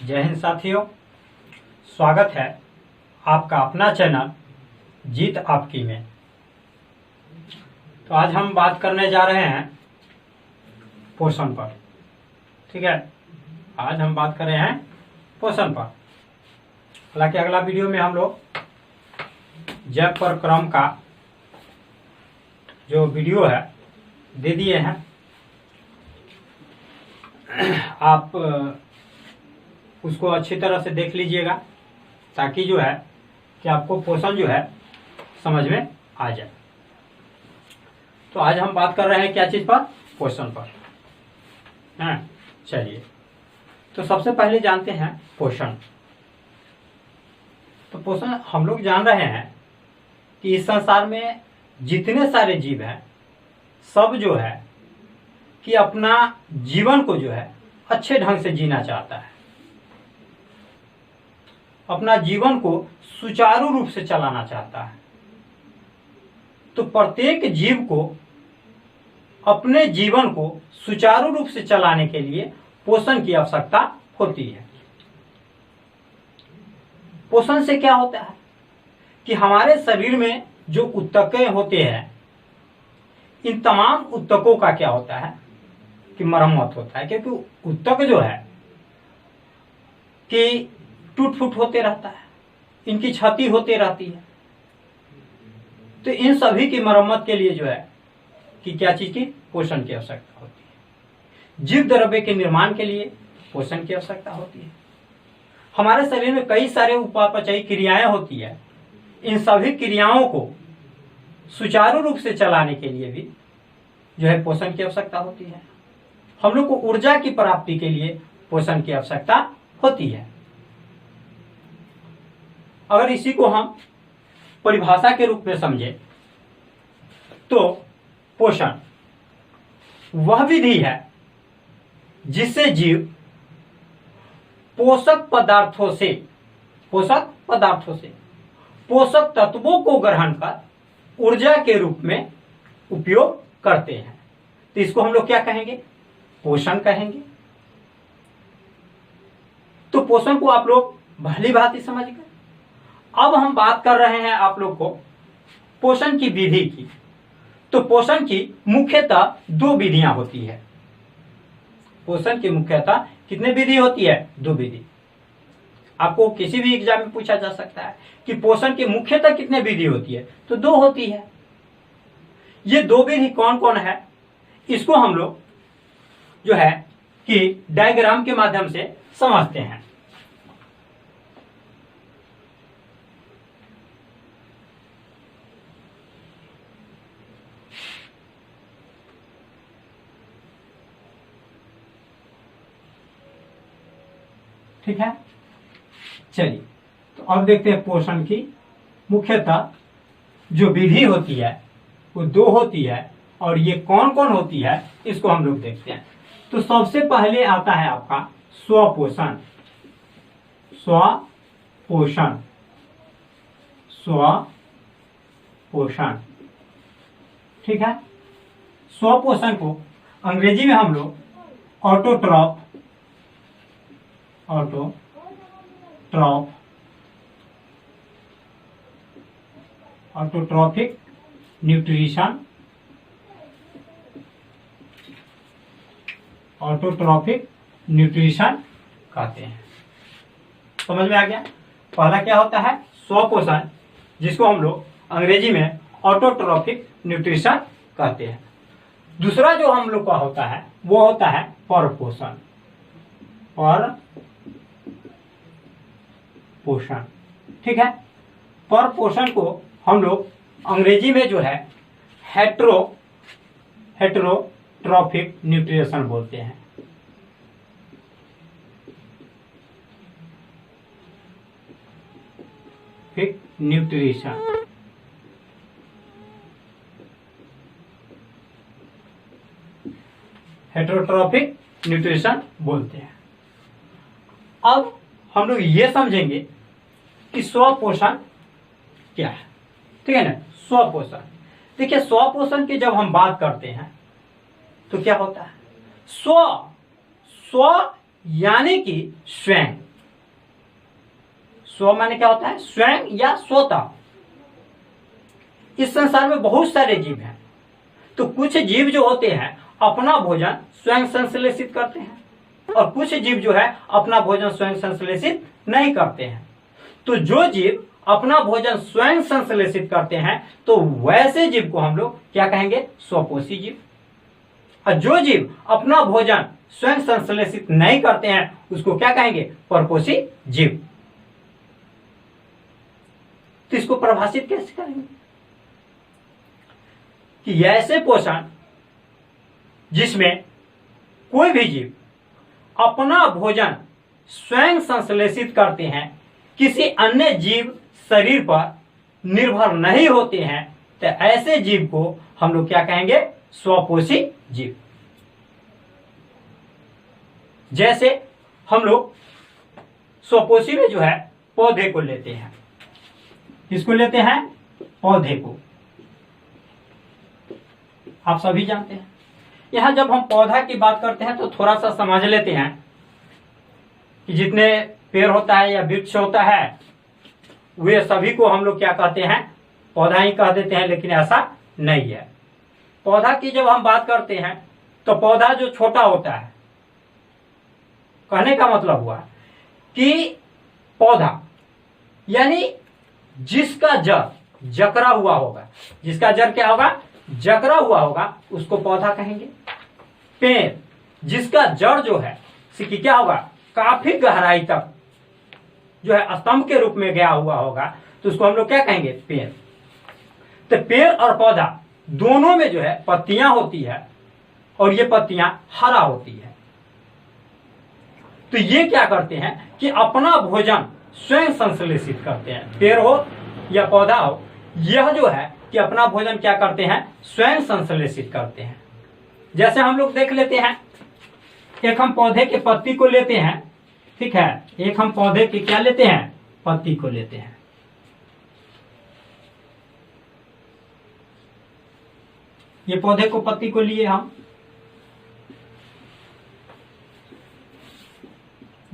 जय हिंद साथियों, स्वागत है आपका अपना चैनल जीत आपकी में। तो आज हम बात करने जा रहे हैं पोषण पर। ठीक है, आज हम बात कर रहे हैं पोषण पर। हालांकि अगला वीडियो में हम लोग जप पर क्रम का जो वीडियो है दे दिए हैं। आप उसको अच्छी तरह से देख लीजिएगा ताकि जो है कि आपको पोषण जो है समझ में आ जाए। तो आज हम बात कर रहे हैं क्या चीज पर? पोषण पर। चलिए, तो सबसे पहले जानते हैं पोषण। तो पोषण हम लोग जान रहे हैं कि इस संसार में जितने सारे जीव हैं सब जो है कि अपना जीवन को जो है अच्छे ढंग से जीना चाहता है, अपना जीवन को सुचारू रूप से चलाना चाहता है। तो प्रत्येक जीव को अपने जीवन को सुचारू रूप से चलाने के लिए पोषण की आवश्यकता होती है। पोषण से क्या होता है कि हमारे शरीर में जो ऊतकें होते हैं, इन तमाम ऊतकों का क्या होता है कि मरम्मत होता है। क्योंकि ऊतक जो है कि टूट फूट होते रहता है, इनकी क्षति होती रहती है। तो इन सभी की मरम्मत के लिए जो है कि क्या चीज की? पोषण की आवश्यकता होती है। जीव द्रव्य के निर्माण के लिए पोषण की आवश्यकता होती है। हमारे शरीर में कई सारे उपापचयी क्रियाएं होती है। इन सभी क्रियाओं को सुचारू रूप से चलाने के लिए भी जो है पोषण की आवश्यकता होती है। हम लोग को ऊर्जा की प्राप्ति के लिए पोषण की आवश्यकता होती है। अगर इसी को हम परिभाषा के रूप में समझे तो पोषण वह विधि है जिससे जीव पोषक पदार्थों से पोषक तत्वों को ग्रहण कर ऊर्जा के रूप में उपयोग करते हैं। तो इसको हम लोग क्या कहेंगे? पोषण कहेंगे। तो पोषण को आप लोग भली भांति समझ गए। अब हम बात कर रहे हैं आप लोग को पोषण की विधि की। तो पोषण की मुख्यतः दो विधियां होती है। पोषण की मुख्यतः कितने विधि होती है? दो विधि। आपको किसी भी एग्जाम में पूछा जा सकता है कि पोषण की मुख्यतः कितने विधि होती है? तो दो होती है। ये दो विधि कौन कौन है इसको हम लोग जो है कि डायग्राम के माध्यम से समझते हैं। ठीक है, चलिए तो अब देखते हैं पोषण की मुख्यतः जो विधि होती है वो दो होती है। और ये कौन कौन होती है इसको हम लोग देखते हैं। तो सबसे पहले आता है आपका स्वपोषण। स्वपोषण, ठीक है। स्वपोषण को अंग्रेजी में हम लोग ऑटोट्रॉफिक न्यूट्रिशन कहते हैं। समझ में आ गया? पहला क्या होता है? स्वपोषण, जिसको हम लोग अंग्रेजी में ऑटोट्रॉफिक न्यूट्रिशन कहते हैं। दूसरा जो हम लोग का होता है वो होता है परपोषण। ठीक है, परपोषण को हम लोग अंग्रेजी में जो है हेटेरोट्रॉफिक न्यूट्रिशन बोलते हैं। हेटेरोट्रॉफिक न्यूट्रिशन बोलते हैं। अब हम लोग ये समझेंगे कि स्वपोषण क्या है। ठीक है ना? स्वपोषण, देखिए स्वपोषण की जब हम बात करते हैं तो क्या होता है? स्व यानी कि स्वयं, स्व माने क्या होता है? स्वयं या स्वतः। इस संसार में बहुत सारे जीव हैं, तो कुछ जीव जो होते हैं अपना भोजन स्वयं संश्लेषित करते हैं, और कुछ जीव जो है अपना भोजन स्वयं संश्लेषित नहीं करते हैं। तो जो जीव अपना भोजन स्वयं संश्लेषित करते हैं तो वैसे जीव को हम लोग क्या कहेंगे? स्वपोषी जीव। और जो जीव अपना भोजन स्वयं संश्लेषित नहीं करते हैं उसको क्या कहेंगे? परपोषी जीव। तो इसको परिभाषित कैसे करेंगे कि ऐसे पोषण जिसमें कोई भी जीव अपना भोजन स्वयं संश्लेषित करते हैं, किसी अन्य जीव शरीर पर निर्भर नहीं होते हैं, तो ऐसे जीव को हम लोग क्या कहेंगे? स्वपोषी जीव। जैसे हम लोग स्वपोषी में जो है पौधे को लेते हैं। किसको लेते हैं? पौधे को। आप सभी जानते हैं। यहां जब हम पौधा की बात करते हैं तो थोड़ा सा समझ लेते हैं कि जितने पेड़ होता है या वृक्ष होता है वे सभी को हम लोग क्या कहते हैं? पौधा ही कह देते हैं, लेकिन ऐसा नहीं है। पौधा की जब हम बात करते हैं तो पौधा जो छोटा होता है, कहने का मतलब हुआ कि पौधा यानी जिसका जड़ जकड़ा हुआ होगा, जिसका जड़ क्या होगा? जकड़ा हुआ होगा, उसको पौधा कहेंगे। पेड़ जिसका जड़ जो है कि क्या होगा? काफी गहराई तक जो है स्तंभ के रूप में गया हुआ होगा, तो उसको हम लोग क्या कहेंगे? पेड़। तो पेड़ और पौधा दोनों में जो है पत्तियां होती है, और ये पत्तियां हरा होती है। तो ये क्या करते हैं कि अपना भोजन स्वयं संश्लेषित करते हैं। पेड़ हो या पौधा हो, यह जो है कि अपना भोजन क्या करते हैं? स्वयं संश्लेषित करते हैं। जैसे हम लोग देख लेते हैं, एक हम पौधे के पत्ती को लेते हैं, ठीक है, एक हम पौधे की क्या लेते हैं? पत्ती को लेते हैं। ये पौधे को पत्ती को लिए हम,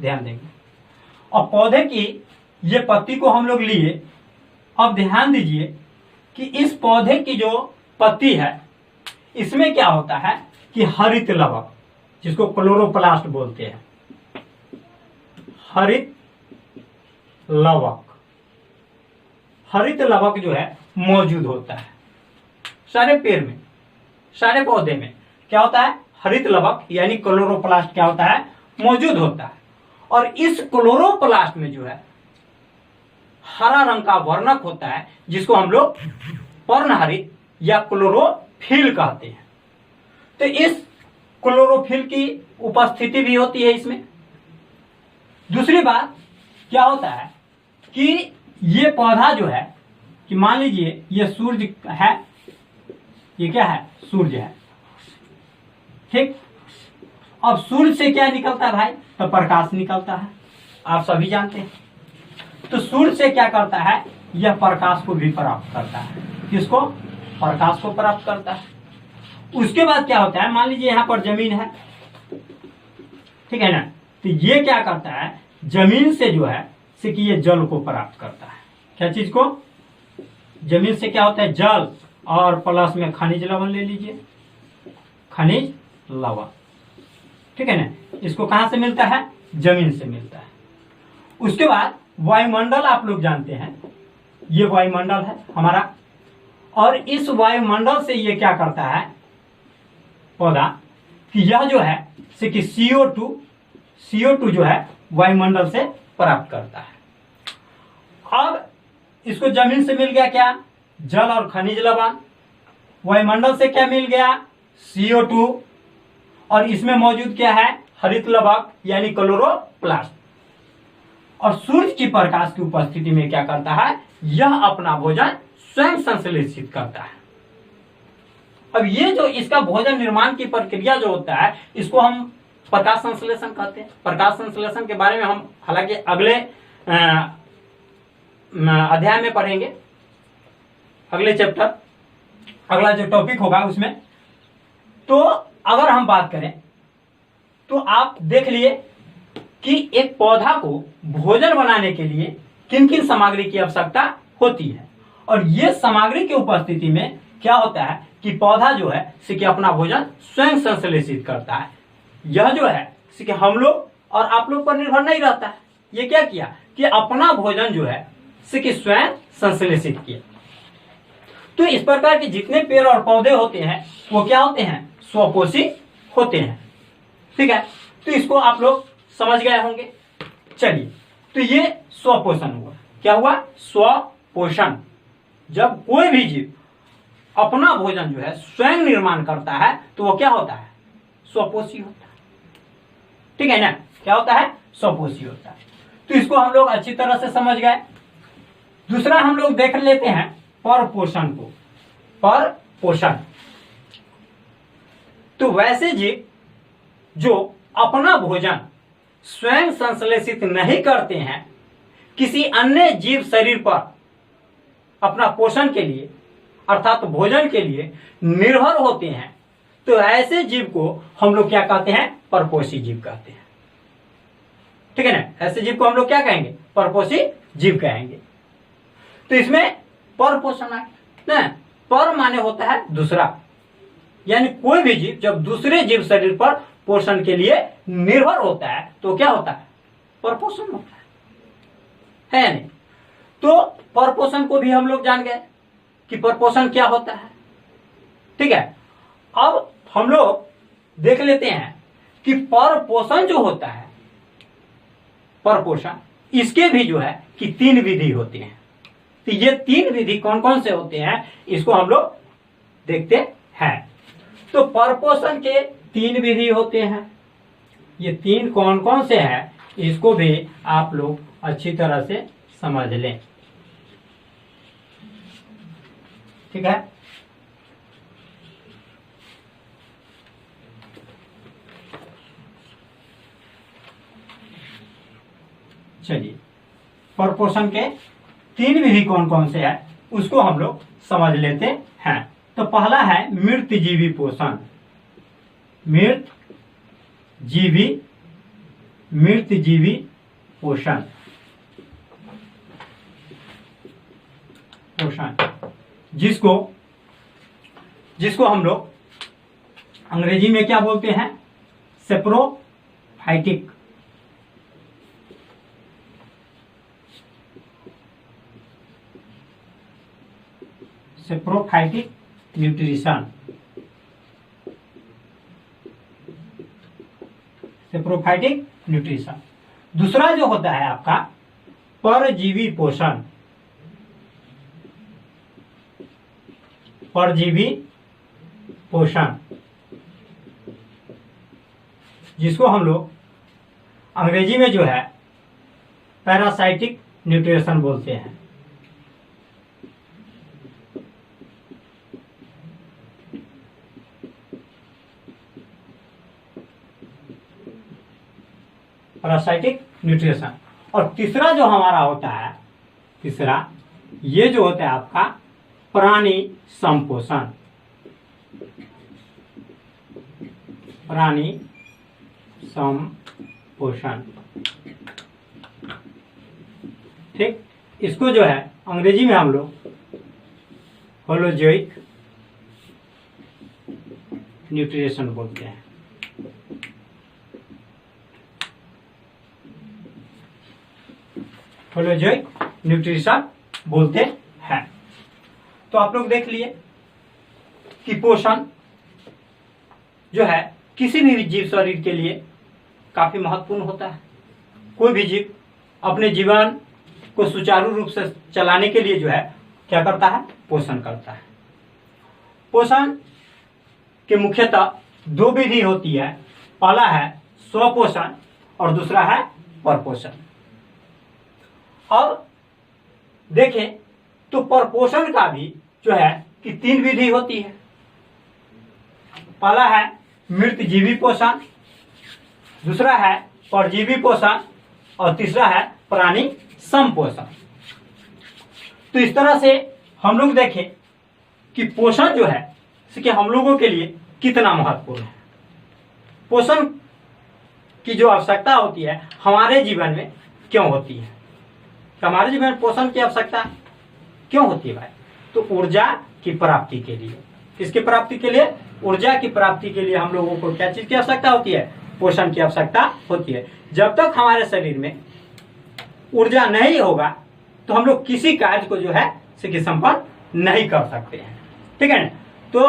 ध्यान देंगे, और पौधे की ये पत्ती को हम लोग लिए। अब ध्यान दीजिए कि इस पौधे की जो पत्ती है इसमें क्या होता है कि हरित लवक, जिसको क्लोरोप्लास्ट बोलते हैं, हरित लवक, हरित लवक जो है मौजूद होता है सारे पेड़ में, सारे पौधे में क्या होता है? हरित लवक यानी क्लोरोप्लास्ट क्या होता है? मौजूद होता है। और इस क्लोरोप्लास्ट में जो है हरा रंग का वर्णक होता है, जिसको हम लोग पर्णहरित या क्लोरोफिल कहते हैं। तो इस क्लोरोफिल की उपस्थिति भी होती है इसमें। दूसरी बात क्या होता है कि ये पौधा जो है कि मान लीजिए ये सूर्य है, ये क्या है? सूर्य है, ठीक। अब सूर्य से क्या निकलता है भाई? तो प्रकाश निकलता है, आप सभी जानते हैं। तो सूर्य से क्या करता है? यह प्रकाश को भी प्राप्त करता है। किसको? प्रकाश को प्राप्त करता है। उसके बाद क्या होता है? मान लीजिए यहाँ पर जमीन है, ठीक है ना, तो ये क्या करता है? जमीन से जो है कि ये जल को प्राप्त करता है। क्या चीज को? जमीन से क्या होता है? जल, और प्लस में खनिज लवण ले लीजिए, खनिज लवण, ठीक है ना। इसको कहां से मिलता है? जमीन से मिलता है। उसके बाद वायुमंडल आप लोग जानते हैं, ये वायुमंडल है हमारा, और इस वायुमंडल से ये क्या करता है पौधा कि यह जो है से कि CO2 जो है वायुमंडल से प्राप्त करता है। अब इसको जमीन से मिल गया क्या? जल और खनिज लवण। वायुमंडल से क्या मिल गया? CO2, और इसमें मौजूद क्या है? हरित लवक यानी क्लोरोप्लास्ट। और सूर्य की प्रकाश की उपस्थिति में क्या करता है? यह अपना भोजन स्वयं संश्लेषित करता है। अब ये जो इसका भोजन निर्माण की प्रक्रिया जो होता है, इसको हम प्रकाश संश्लेषण कहते हैं। प्रकाश संश्लेषण के बारे में हम हालांकि अगले अध्याय में पढ़ेंगे, अगले चैप्टर, अगला जो टॉपिक होगा उसमें। तो अगर हम बात करें तो आप देख लिए कि एक पौधा को भोजन बनाने के लिए किन किन सामग्री की आवश्यकता होती है। और ये सामग्री की उपस्थिति में क्या होता है कि पौधा जो है कि अपना भोजन स्वयं संश्लेषित करता है। यह जो है कि हम लोग और आप लोग पर निर्भर नहीं रहता है। ये क्या किया कि अपना भोजन जो है कि स्वयं संश्लेषित किया। तो इस प्रकार के जितने पेड़ और पौधे होते हैं वो क्या होते हैं, स्वपोषी होते हैं। ठीक है, तो इसको आप लोग समझ गए होंगे। चलिए, तो ये स्वपोषण हुआ। क्या हुआ, स्वपोषण। जब कोई भी जीव अपना भोजन जो है स्वयं निर्माण करता है तो वो क्या होता है, स्वपोषी होता है। ठीक है ना, क्या होता है, स्वपोषी होता है। तो इसको हम लोग अच्छी तरह से समझ गए। दूसरा हम लोग देख लेते हैं परपोषण को। परपोषण, तो वैसे जीव जो अपना भोजन स्वयं संश्लेषित नहीं करते हैं, किसी अन्य जीव शरीर पर अपना पोषण के लिए अर्थात भोजन के लिए निर्भर होते हैं, तो ऐसे जीव को हम लोग क्या कहते हैं, परपोषी जीव कहते हैं। ठीक है ना, ऐसे जीव को हम लोग क्या कहेंगे, परपोषी जीव कहेंगे। तो इसमें परपोषण है, पर माने होता है दूसरा, यानी कोई भी जीव जब दूसरे जीव शरीर पर पोषण के लिए निर्भर होता है तो क्या होता है, परपोषण होता है नहीं। तो परपोषण को भी हम लोग जान गए कि परपोषण क्या होता है। ठीक है, अब हम लोग देख लेते हैं कि परपोषण जो होता है, परपोषण, इसके भी जो है कि 3 विधि होते हैं। तो ये 3 विधि कौन कौन से होते हैं इसको हम लोग देखते हैं। तो परपोषण के 3 विधि होते हैं। ये 3 कौन कौन से हैं इसको भी आप लोग अच्छी तरह से समझ लें। ठीक है, चलिए, परपोषण के 3 विधि कौन कौन से है उसको हम लोग समझ लेते हैं। तो पहला है मृत जीवी पोषण। मृत जीवी पोषण। जिसको हम लोग अंग्रेजी में क्या बोलते हैं, saprophytic. Saprophytic nutrition. Saprophytic nutrition. दूसरा जो होता है आपका परजीवी पोषण। परजीवी पोषण, जिसको हम लोग अंग्रेजी में जो है पैरासाइटिक न्यूट्रिशन बोलते हैं। Parasitic nutrition. और तीसरा जो हमारा होता है, तीसरा ये जो होता है आपका प्राणी संपोषण। प्राणी संपोषण। ठीक, इसको जो है अंग्रेजी में हम लोग होलोजोइक न्यूट्रिशन बोलते हैं। होलोजोइक न्यूट्रिशन बोलते हैं। तो आप लोग देख लिए कि पोषण जो है किसी भी जीव शरीर के लिए काफी महत्वपूर्ण होता है। कोई भी जीव अपने जीवन को सुचारू रूप से चलाने के लिए जो है क्या करता है, पोषण करता है। पोषण के मुख्यतः 2 विधि होती है। पहला है स्वपोषण और दूसरा है परपोषण। और देखें तो परपोषण का भी जो है कि 3 विधि होती है। पहला है मृत जीवी पोषण, दूसरा है परजीवी पोषण और तीसरा है प्राणी संपोषण। तो इस तरह से हम लोग देखें कि पोषण जो है कि हम लोगों के लिए कितना महत्वपूर्ण है। पोषण की जो आवश्यकता होती है हमारे जीवन में क्यों होती है, कि हमारे जीवन में पोषण की आवश्यकता क्यों होती है भाई? तो ऊर्जा की प्राप्ति के लिए। किसकी प्राप्ति के लिए? ऊर्जा की प्राप्ति के लिए हम लोगों को क्या चीज की आवश्यकता होती है? पोषण की आवश्यकता होती है। जब तक हमारे शरीर में ऊर्जा नहीं होगा तो हम लोग किसी कार्य को जो है संपन्न नहीं कर सकते हैं। ठीक है ना? तो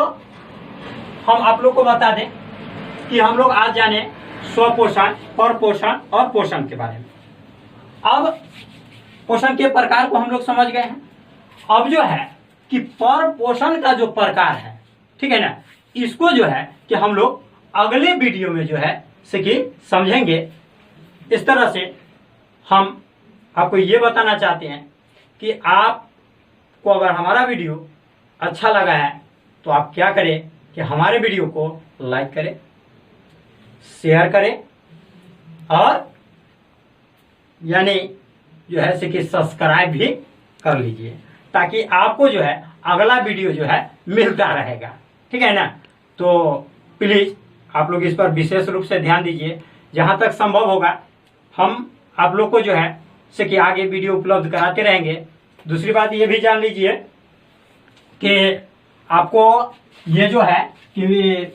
हम आप लोग को बता दें कि हम लोग आज जाने स्वपोषण, परपोषण और पोषण के बारे में। अब पोषण के प्रकार को हम लोग समझ गए हैं। अब जो है कि परपोषण का जो प्रकार है, ठीक है ना, इसको जो है कि हम लोग अगले वीडियो में जो है समझेंगे। इस तरह से हम आपको ये बताना चाहते हैं कि आपको अगर हमारा वीडियो अच्छा लगा है तो आप क्या करें कि हमारे वीडियो को लाइक करें, शेयर करें और यानी जो है कि सब्सक्राइब भी कर लीजिए, ताकि आपको जो है अगला वीडियो जो है मिलता रहेगा। ठीक है ना? तो प्लीज आप लोग इस पर विशेष रूप से ध्यान दीजिए। जहां तक संभव होगा हम आप लोग को जो है कि आगे वीडियो उपलब्ध कराते रहेंगे। दूसरी बात ये भी जान लीजिए कि आपको ये जो है कि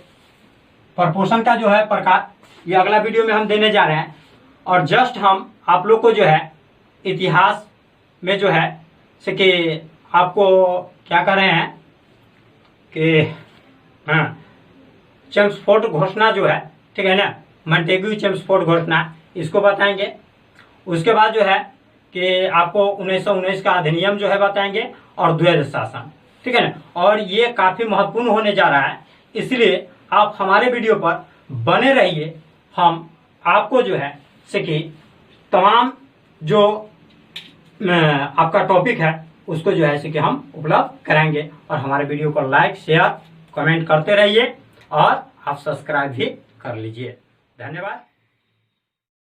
परपोषण का जो है प्रकार, ये अगला वीडियो में हम देने जा रहे हैं। और जस्ट हम आप लोग को जो है इतिहास में जो है कि आपको क्या कर रहे हैं कि हाँ, चेम्सफोर्ड घोषणा जो है, ठीक है ना, मॉन्टेग्यू चेम्सफोर्ड घोषणा, इसको बताएंगे। उसके बाद जो है कि आपको 1919 का अधिनियम जो है बताएंगे और द्वैध शासन। ठीक है ना? और ये काफी महत्वपूर्ण होने जा रहा है, इसलिए आप हमारे वीडियो पर बने रहिए। हम आपको जो है कि तमाम जो आपका टॉपिक है उसको जो है कि हम उपलब्ध कराएंगे। और हमारे वीडियो को लाइक, शेयर, कमेंट करते रहिए और आप सब्सक्राइब भी कर लीजिए। धन्यवाद।